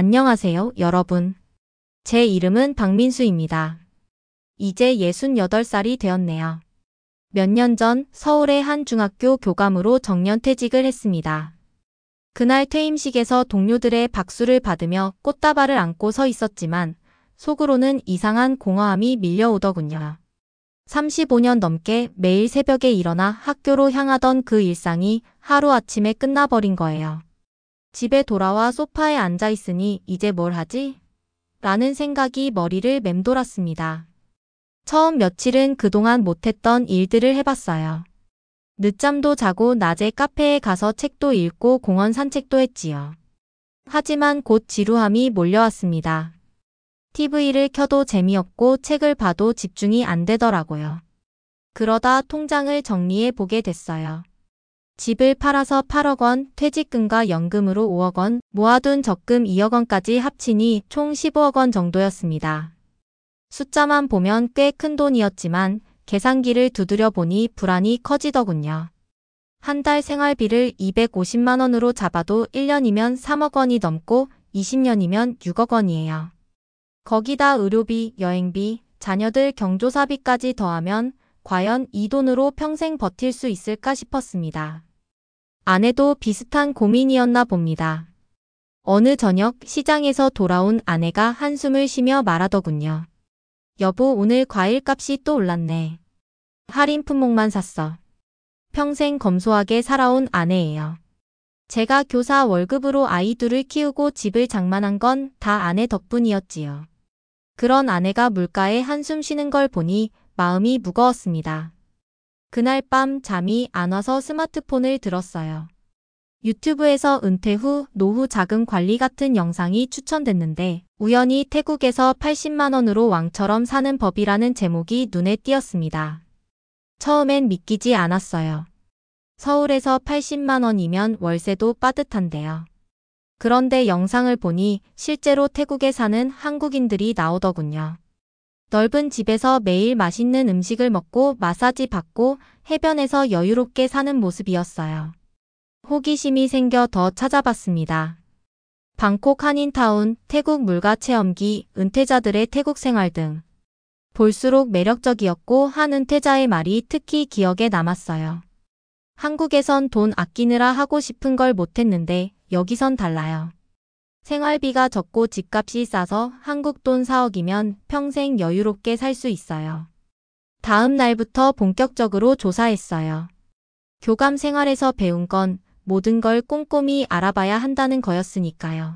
안녕하세요, 여러분. 제 이름은 박민수입니다. 이제 68살이 되었네요. 몇 년 전 서울의 한 중학교 교감으로 정년퇴직을 했습니다. 그날 퇴임식에서 동료들의 박수를 받으며 꽃다발을 안고 서 있었지만 속으로는 이상한 공허함이 밀려오더군요. 35년 넘게 매일 새벽에 일어나 학교로 향하던 그 일상이 하루아침에 끝나버린 거예요. 집에 돌아와 소파에 앉아 있으니 이제 뭘 하지? 라는 생각이 머리를 맴돌았습니다. 처음 며칠은 그동안 못했던 일들을 해봤어요. 늦잠도 자고 낮에 카페에 가서 책도 읽고 공원 산책도 했지요. 하지만 곧 지루함이 몰려왔습니다. TV를 켜도 재미없고 책을 봐도 집중이 안 되더라고요. 그러다 통장을 정리해 보게 됐어요. 집을 팔아서 8억 원, 퇴직금과 연금으로 5억 원, 모아둔 적금 2억 원까지 합치니 총 15억 원 정도였습니다. 숫자만 보면 꽤 큰 돈이었지만 계산기를 두드려 보니 불안이 커지더군요. 한 달 생활비를 250만 원으로 잡아도 1년이면 3억 원이 넘고 20년이면 6억 원이에요. 거기다 의료비, 여행비, 자녀들 경조사비까지 더하면 과연 이 돈으로 평생 버틸 수 있을까 싶었습니다. 아내도 비슷한 고민이었나 봅니다. 어느 저녁 시장에서 돌아온 아내가 한숨을 쉬며 말하더군요. 여보, 오늘 과일값이 또 올랐네. 할인 품목만 샀어. 평생 검소하게 살아온 아내예요. 제가 교사 월급으로 아이 둘을 키우고 집을 장만한 건 다 아내 덕분이었지요. 그런 아내가 물가에 한숨 쉬는 걸 보니 마음이 무거웠습니다. 그날 밤 잠이 안 와서 스마트폰을 들었어요. 유튜브에서 은퇴 후 노후 자금 관리 같은 영상이 추천됐는데 우연히 태국에서 80만 원으로 왕처럼 사는 법이라는 제목이 눈에 띄었습니다. 처음엔 믿기지 않았어요. 서울에서 80만 원이면 월세도 빠듯한데요. 그런데 영상을 보니 실제로 태국에 사는 한국인들이 나오더군요. 넓은 집에서 매일 맛있는 음식을 먹고 마사지 받고 해변에서 여유롭게 사는 모습이었어요. 호기심이 생겨 더 찾아봤습니다. 방콕 한인타운, 태국 물가 체험기, 은퇴자들의 태국 생활 등. 볼수록 매력적이었고 한 은퇴자의 말이 특히 기억에 남았어요. 한국에선 돈 아끼느라 하고 싶은 걸 못했는데 여기선 달라요. 생활비가 적고 집값이 싸서 한국 돈 4억이면 평생 여유롭게 살 수 있어요. 다음 날부터 본격적으로 조사했어요. 교감 생활에서 배운 건 모든 걸 꼼꼼히 알아봐야 한다는 거였으니까요.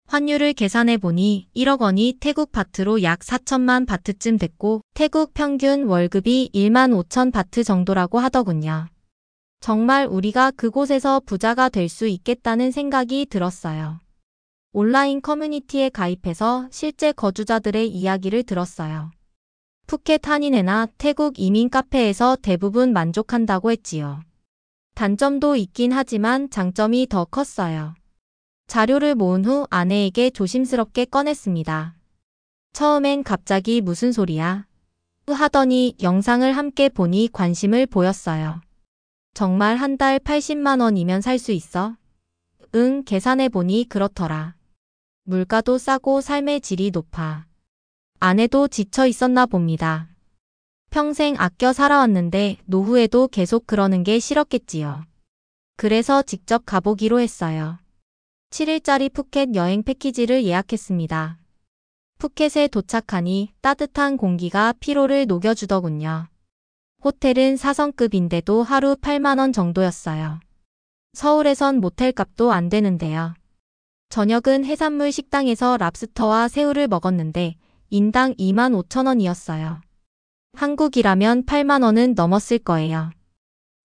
환율을 계산해 보니 1억 원이 태국 바트로 약 4천만 바트쯤 됐고 태국 평균 월급이 1만 5천 바트 정도라고 하더군요. 정말 우리가 그곳에서 부자가 될 수 있겠다는 생각이 들었어요. 온라인 커뮤니티에 가입해서 실제 거주자들의 이야기를 들었어요. 푸켓 한인회나 태국 이민 카페에서 대부분 만족한다고 했지요. 단점도 있긴 하지만 장점이 더 컸어요. 자료를 모은 후 아내에게 조심스럽게 꺼냈습니다. 처음엔 갑자기 무슨 소리야? 하더니 영상을 함께 보니 관심을 보였어요. 정말 한 달 80만 원이면 살 수 있어? 응, 계산해보니 그렇더라. 물가도 싸고 삶의 질이 높아. 아내도 지쳐 있었나 봅니다. 평생 아껴 살아왔는데 노후에도 계속 그러는 게 싫었겠지요. 그래서 직접 가보기로 했어요. 7일짜리 푸켓 여행 패키지를 예약했습니다. 푸켓에 도착하니 따뜻한 공기가 피로를 녹여주더군요. 호텔은 4성급인데도 하루 8만 원 정도였어요. 서울에선 모텔 값도 안 되는데요. 저녁은 해산물 식당에서 랍스터와 새우를 먹었는데 인당 2만 5천 원이었어요. 한국이라면 8만 원은 넘었을 거예요.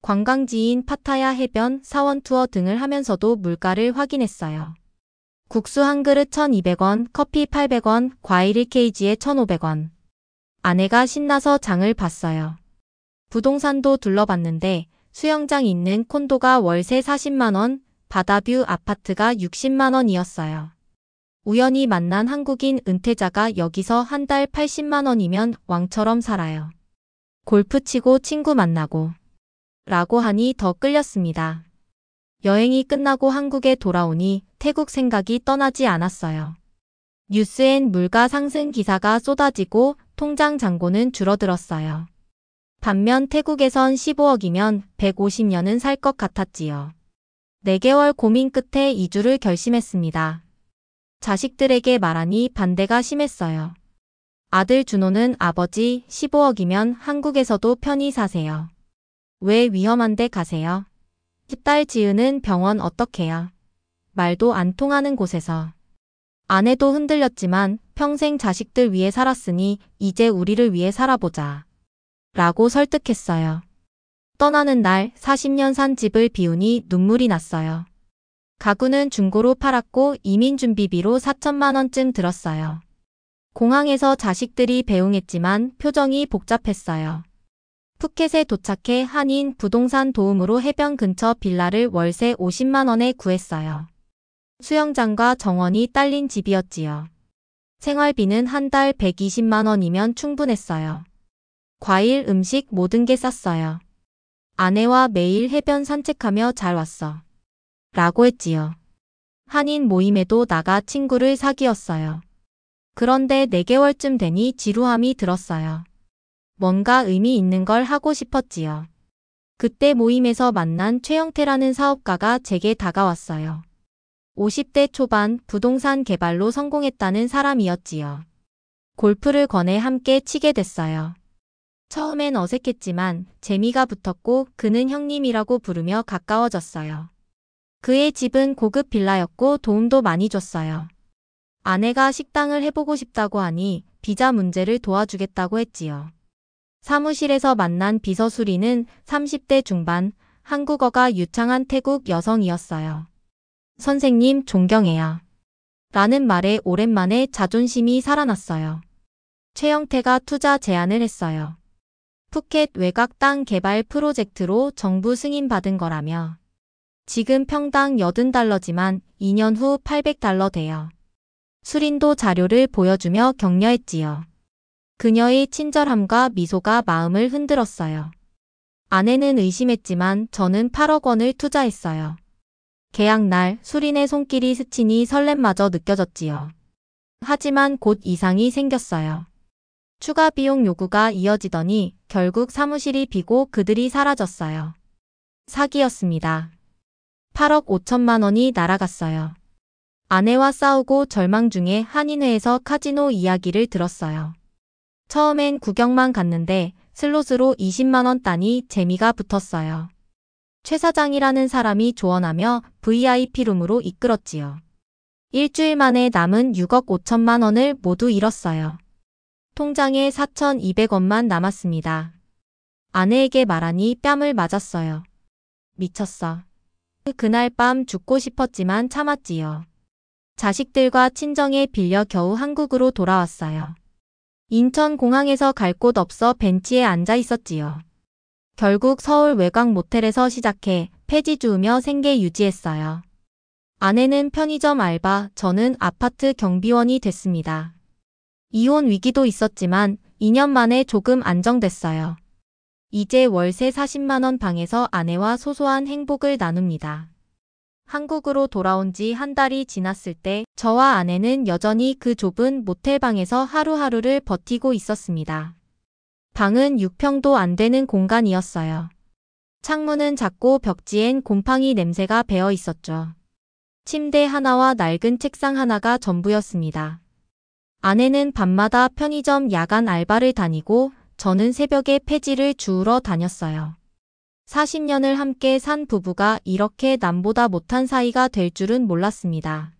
관광지인 파타야 해변, 사원 투어 등을 하면서도 물가를 확인했어요. 국수 한 그릇 1,200원, 커피 800원, 과일 1kg에 1,500원. 아내가 신나서 장을 봤어요. 부동산도 둘러봤는데 수영장 있는 콘도가 월세 40만 원, 바다뷰 아파트가 60만 원이었어요. 우연히 만난 한국인 은퇴자가 여기서 한 달 80만 원이면 왕처럼 살아요. 골프 치고 친구 만나고 라고 하니 더 끌렸습니다. 여행이 끝나고 한국에 돌아오니 태국 생각이 떠나지 않았어요. 뉴스엔 물가 상승 기사가 쏟아지고 통장 잔고는 줄어들었어요. 반면 태국에선 15억이면 150년은 살 것 같았지요. 4개월 고민 끝에 이주를 결심했습니다. 자식들에게 말하니 반대가 심했어요. 아들 준호는 아버지 15억이면 한국에서도 편히 사세요. 왜 위험한 데 가세요? 딸 지은은 병원 어떡해요? 말도 안 통하는 곳에서. 아내도 흔들렸지만 평생 자식들 위해 살았으니 이제 우리를 위해 살아보자. 라고 설득했어요. 떠나는 날 40년 산 집을 비우니 눈물이 났어요. 가구는 중고로 팔았고 이민 준비비로 4천만 원쯤 들었어요. 공항에서 자식들이 배웅했지만 표정이 복잡했어요. 푸켓에 도착해 한인 부동산 도움으로 해변 근처 빌라를 월세 50만 원에 구했어요. 수영장과 정원이 딸린 집이었지요. 생활비는 한 달 120만 원이면 충분했어요. 과일, 음식 모든 게 쌌어요. 아내와 매일 해변 산책하며 잘 왔어. 라고 했지요. 한인 모임에도 나가 친구를 사귀었어요. 그런데 4개월쯤 되니 지루함이 들었어요. 뭔가 의미 있는 걸 하고 싶었지요. 그때 모임에서 만난 최영태라는 사업가가 제게 다가왔어요. 50대 초반 부동산 개발로 성공했다는 사람이었지요. 골프를 권해 함께 치게 됐어요. 처음엔 어색했지만 재미가 붙었고 그는 형님이라고 부르며 가까워졌어요. 그의 집은 고급 빌라였고 도움도 많이 줬어요. 아내가 식당을 해보고 싶다고 하니 비자 문제를 도와주겠다고 했지요. 사무실에서 만난 비서수리는 30대 중반, 한국어가 유창한 태국 여성이었어요. 선생님 존경해요. 라는 말에 오랜만에 자존심이 살아났어요. 최영태가 투자 제안을 했어요. 푸켓 외곽 땅 개발 프로젝트로 정부 승인받은 거라며. 지금 평당 80달러지만 2년 후 800달러 돼요. 수린도 자료를 보여주며 격려했지요. 그녀의 친절함과 미소가 마음을 흔들었어요. 아내는 의심했지만 저는 8억 원을 투자했어요. 계약 날 수린의 손길이 스치니 설렘마저 느껴졌지요. 하지만 곧 이상이 생겼어요. 추가 비용 요구가 이어지더니 결국 사무실이 비고 그들이 사라졌어요. 사기였습니다. 8억 5천만 원이 날아갔어요. 아내와 싸우고 절망 중에 한인회에서 카지노 이야기를 들었어요. 처음엔 구경만 갔는데 슬롯으로 20만 원 따니 재미가 붙었어요. 최 사장이라는 사람이 조언하며 VIP룸으로 이끌었지요. 일주일 만에 남은 6억 5천만 원을 모두 잃었어요. 통장에 4,200원만 남았습니다. 아내에게 말하니 뺨을 맞았어요. 미쳤어. 그날 밤 죽고 싶었지만 참았지요. 자식들과 친정에 빌려 겨우 한국으로 돌아왔어요. 인천공항에서 갈 곳 없어 벤치에 앉아 있었지요. 결국 서울 외곽 모텔에서 시작해 폐지 주우며 생계 유지했어요. 아내는 편의점 알바, 저는 아파트 경비원이 됐습니다. 이혼 위기도 있었지만 2년 만에 조금 안정됐어요. 이제 월세 40만 원 방에서 아내와 소소한 행복을 나눕니다. 한국으로 돌아온 지 한 달이 지났을 때 저와 아내는 여전히 그 좁은 모텔방에서 하루하루를 버티고 있었습니다. 방은 6평도 안 되는 공간이었어요. 창문은 작고 벽지엔 곰팡이 냄새가 배어 있었죠. 침대 하나와 낡은 책상 하나가 전부였습니다. 아내는 밤마다 편의점 야간 알바를 다니고 저는 새벽에 폐지를 주우러 다녔어요. 40년을 함께 산 부부가 이렇게 남보다 못한 사이가 될 줄은 몰랐습니다.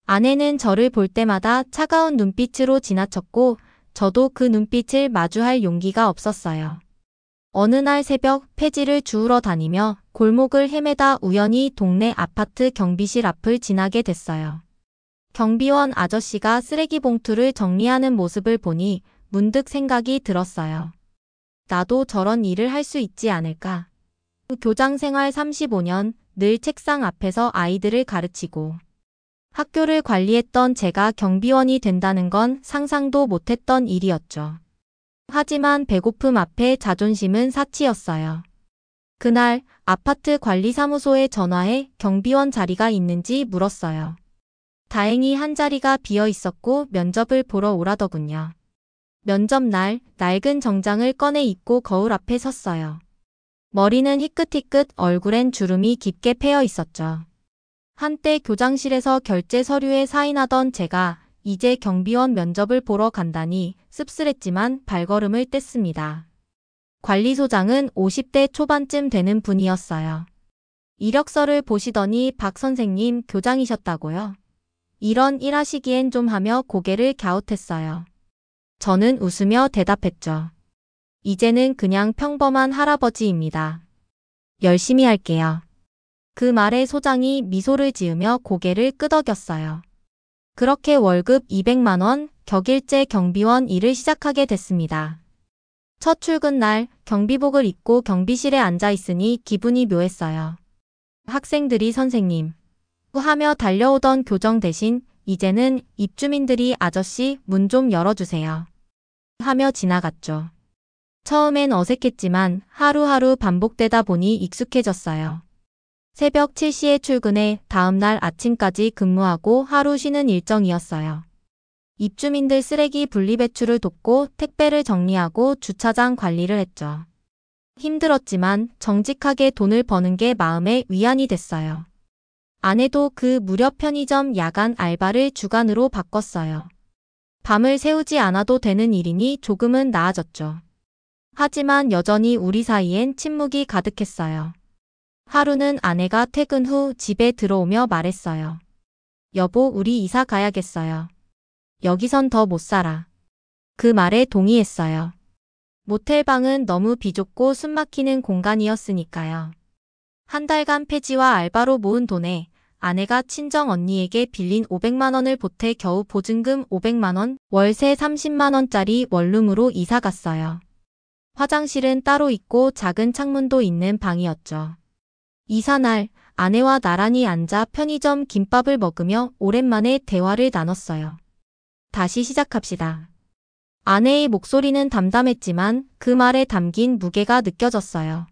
아내는 저를 볼 때마다 차가운 눈빛으로 지나쳤고 저도 그 눈빛을 마주할 용기가 없었어요. 어느 날 새벽 폐지를 주우러 다니며 골목을 헤매다 우연히 동네 아파트 경비실 앞을 지나게 됐어요. 경비원 아저씨가 쓰레기 봉투를 정리하는 모습을 보니 문득 생각이 들었어요. 나도 저런 일을 할 수 있지 않을까? 교장 생활 35년, 늘 책상 앞에서 아이들을 가르치고 학교를 관리했던 제가 경비원이 된다는 건 상상도 못했던 일이었죠. 하지만 배고픔 앞에 자존심은 사치였어요. 그날 아파트 관리사무소에 전화해 경비원 자리가 있는지 물었어요. 다행히 한 자리가 비어 있었고 면접을 보러 오라더군요. 면접 날 낡은 정장을 꺼내 입고 거울 앞에 섰어요. 머리는 희끗희끗, 얼굴엔 주름이 깊게 패여 있었죠. 한때 교장실에서 결제 서류에 사인하던 제가 이제 경비원 면접을 보러 간다니 씁쓸했지만 발걸음을 뗐습니다. 관리소장은 50대 초반쯤 되는 분이었어요. 이력서를 보시더니 박 선생님 교장이셨다고요? 이런 일 하시기엔 좀 하며 고개를 갸웃했어요. 저는 웃으며 대답했죠. 이제는 그냥 평범한 할아버지입니다. 열심히 할게요. 그 말에 소장이 미소를 지으며 고개를 끄덕였어요. 그렇게 월급 200만 원, 격일제 경비원 일을 시작하게 됐습니다. 첫 출근 날 경비복을 입고 경비실에 앉아 있으니 기분이 묘했어요. 학생들이 선생님 하며 달려오던 교정 대신 이제는 입주민들이 아저씨 문 좀 열어주세요 하며 지나갔죠. 처음엔 어색했지만 하루하루 반복되다 보니 익숙해졌어요. 새벽 7시에 출근해 다음날 아침까지 근무하고 하루 쉬는 일정이었어요. 입주민들 쓰레기 분리배출을 돕고 택배를 정리하고 주차장 관리를 했죠. 힘들었지만 정직하게 돈을 버는 게 마음의 위안이 됐어요. 아내도 그 무렵 편의점 야간 알바를 주간으로 바꿨어요. 밤을 새우지 않아도 되는 일이니 조금은 나아졌죠. 하지만 여전히 우리 사이엔 침묵이 가득했어요. 하루는 아내가 퇴근 후 집에 들어오며 말했어요. 여보, 우리 이사 가야겠어요. 여기선 더 못 살아. 그 말에 동의했어요. 모텔방은 너무 비좁고 숨막히는 공간이었으니까요. 한 달간 폐지와 알바로 모은 돈에 아내가 친정 언니에게 빌린 500만 원을 보태 겨우 보증금 500만 원, 월세 30만 원짜리 원룸으로 이사 갔어요. 화장실은 따로 있고 작은 창문도 있는 방이었죠. 이사 날 아내와 나란히 앉아 편의점 김밥을 먹으며 오랜만에 대화를 나눴어요. 다시 시작합시다. 아내의 목소리는 담담했지만 그 말에 담긴 무게가 느껴졌어요.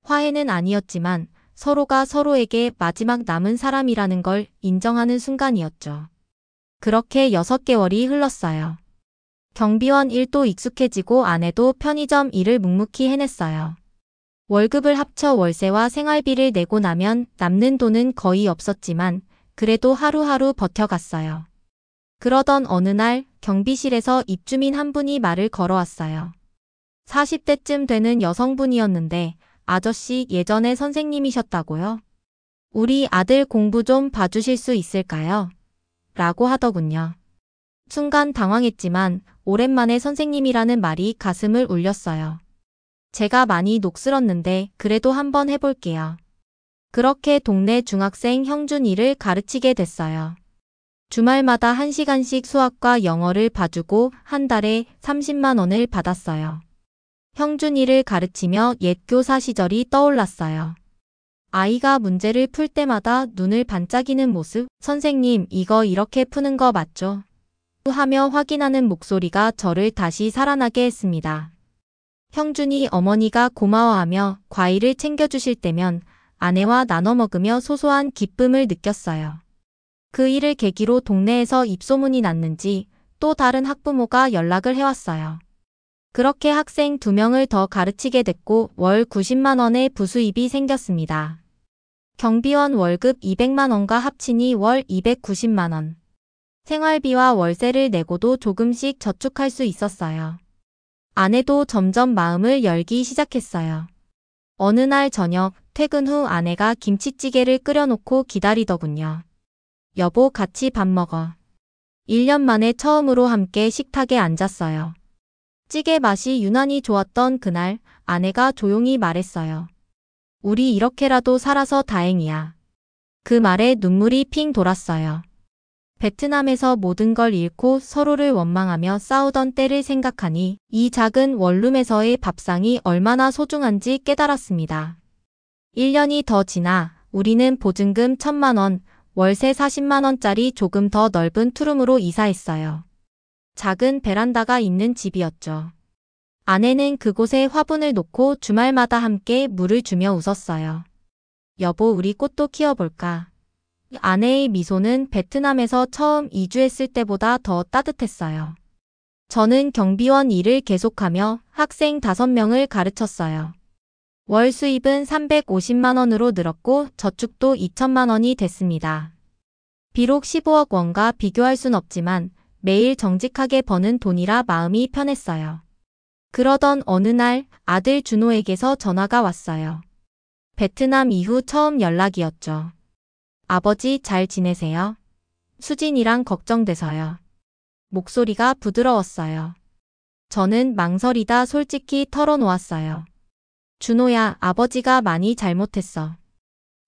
화해는 아니었지만 서로가 서로에게 마지막 남은 사람이라는 걸 인정하는 순간이었죠. 그렇게 6개월이 흘렀어요. 경비원 일도 익숙해지고 아내도 편의점 일을 묵묵히 해냈어요. 월급을 합쳐 월세와 생활비를 내고 나면 남는 돈은 거의 없었지만 그래도 하루하루 버텨갔어요. 그러던 어느 날 경비실에서 입주민 한 분이 말을 걸어왔어요. 40대쯤 되는 여성분이었는데 아저씨 예전에 선생님이셨다고요? 우리 아들 공부 좀 봐주실 수 있을까요? 라고 하더군요. 순간 당황했지만 오랜만에 선생님이라는 말이 가슴을 울렸어요. 제가 많이 녹슬었는데 그래도 한번 해볼게요. 그렇게 동네 중학생 형준이를 가르치게 됐어요. 주말마다 1시간씩 수학과 영어를 봐주고 한 달에 30만 원을 받았어요. 형준이를 가르치며 옛 교사 시절이 떠올랐어요. 아이가 문제를 풀 때마다 눈을 반짝이는 모습, 선생님 이거 이렇게 푸는 거 맞죠? 하며 확인하는 목소리가 저를 다시 살아나게 했습니다. 형준이 어머니가 고마워하며 과일을 챙겨주실 때면 아내와 나눠 먹으며 소소한 기쁨을 느꼈어요. 그 일을 계기로 동네에서 입소문이 났는지 또 다른 학부모가 연락을 해왔어요. 그렇게 학생 2명을 더 가르치게 됐고 월 90만 원의 부수입이 생겼습니다. 경비원 월급 200만 원과 합치니 월 290만 원. 생활비와 월세를 내고도 조금씩 저축할 수 있었어요. 아내도 점점 마음을 열기 시작했어요. 어느 날 저녁 퇴근 후 아내가 김치찌개를 끓여놓고 기다리더군요. 여보 같이 밥 먹어. 1년 만에 처음으로 함께 식탁에 앉았어요. 찌개 맛이 유난히 좋았던 그날 아내가 조용히 말했어요. 우리 이렇게라도 살아서 다행이야. 그 말에 눈물이 핑 돌았어요. 베트남에서 모든 걸 잃고 서로를 원망하며 싸우던 때를 생각하니 이 작은 원룸에서의 밥상이 얼마나 소중한지 깨달았습니다. 1년이 더 지나 우리는 보증금 1,000만 원, 월세 40만 원짜리 조금 더 넓은 투룸으로 이사했어요. 작은 베란다가 있는 집이었죠. 아내는 그곳에 화분을 놓고 주말마다 함께 물을 주며 웃었어요. 여보, 우리 꽃도 키워볼까? 아내의 미소는 베트남에서 처음 이주했을 때보다 더 따뜻했어요. 저는 경비원 일을 계속하며 학생 5명을 가르쳤어요. 월 수입은 350만 원으로 늘었고 저축도 2천만 원이 됐습니다. 비록 15억 원과 비교할 순 없지만 매일 정직하게 버는 돈이라 마음이 편했어요. 그러던 어느 날 아들 준호에게서 전화가 왔어요. 베트남 이후 처음 연락이었죠. 아버지 잘 지내세요? 수진이랑 걱정돼서요. 목소리가 부드러웠어요. 저는 망설이다 솔직히 털어놓았어요. 준호야, 아버지가 많이 잘못했어.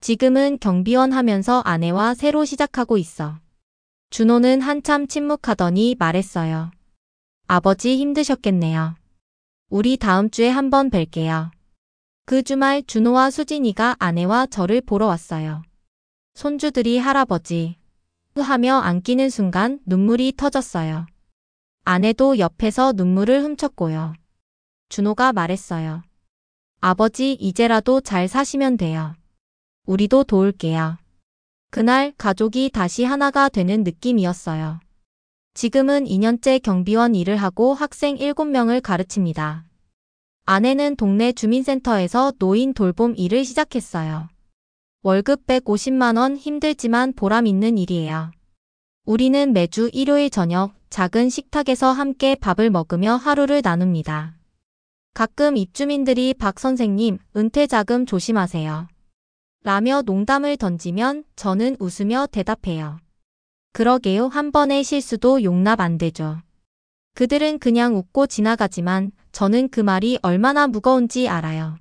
지금은 경비원 하면서 아내와 새로 시작하고 있어. 준호는 한참 침묵하더니 말했어요. 아버지 힘드셨겠네요. 우리 다음 주에 한번 뵐게요. 그 주말 준호와 수진이가 아내와 저를 보러 왔어요. 손주들이 할아버지 하며 안기는 순간 눈물이 터졌어요. 아내도 옆에서 눈물을 훔쳤고요. 준호가 말했어요. 아버지 이제라도 잘 사시면 돼요. 우리도 도울게요. 그날 가족이 다시 하나가 되는 느낌이었어요. 지금은 2년째 경비원 일을 하고 학생 7명을 가르칩니다. 아내는 동네 주민센터에서 노인 돌봄 일을 시작했어요. 월급 150만 원, 힘들지만 보람 있는 일이에요. 우리는 매주 일요일 저녁 작은 식탁에서 함께 밥을 먹으며 하루를 나눕니다. 가끔 입주민들이 박 선생님, 은퇴자금 조심하세요. 라며 농담을 던지면 저는 웃으며 대답해요. 그러게요, 한 번의 실수도 용납 안 되죠. 그들은 그냥 웃고 지나가지만 저는 그 말이 얼마나 무거운지 알아요.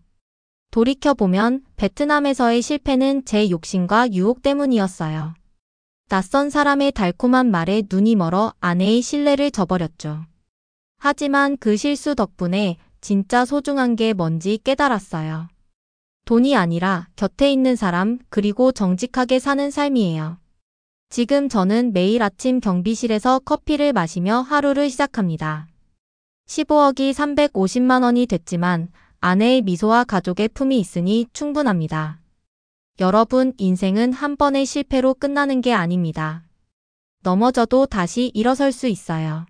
돌이켜보면 베트남에서의 실패는 제 욕심과 유혹 때문이었어요. 낯선 사람의 달콤한 말에 눈이 멀어 아내의 신뢰를 저버렸죠. 하지만 그 실수 덕분에 진짜 소중한 게 뭔지 깨달았어요. 돈이 아니라 곁에 있는 사람, 그리고 정직하게 사는 삶이에요. 지금 저는 매일 아침 경비실에서 커피를 마시며 하루를 시작합니다. 15억이 350만 원이 됐지만 아내의 미소와 가족의 품이 있으니 충분합니다. 여러분, 인생은 한 번의 실패로 끝나는 게 아닙니다. 넘어져도 다시 일어설 수 있어요.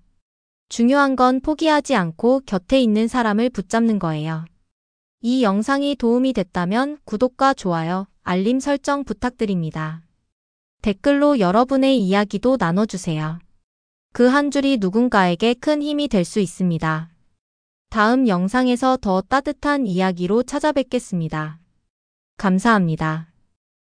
중요한 건 포기하지 않고 곁에 있는 사람을 붙잡는 거예요. 이 영상이 도움이 됐다면 구독과 좋아요, 알림 설정 부탁드립니다. 댓글로 여러분의 이야기도 나눠주세요. 그 한 줄이 누군가에게 큰 힘이 될 수 있습니다. 다음 영상에서 더 따뜻한 이야기로 찾아뵙겠습니다. 감사합니다.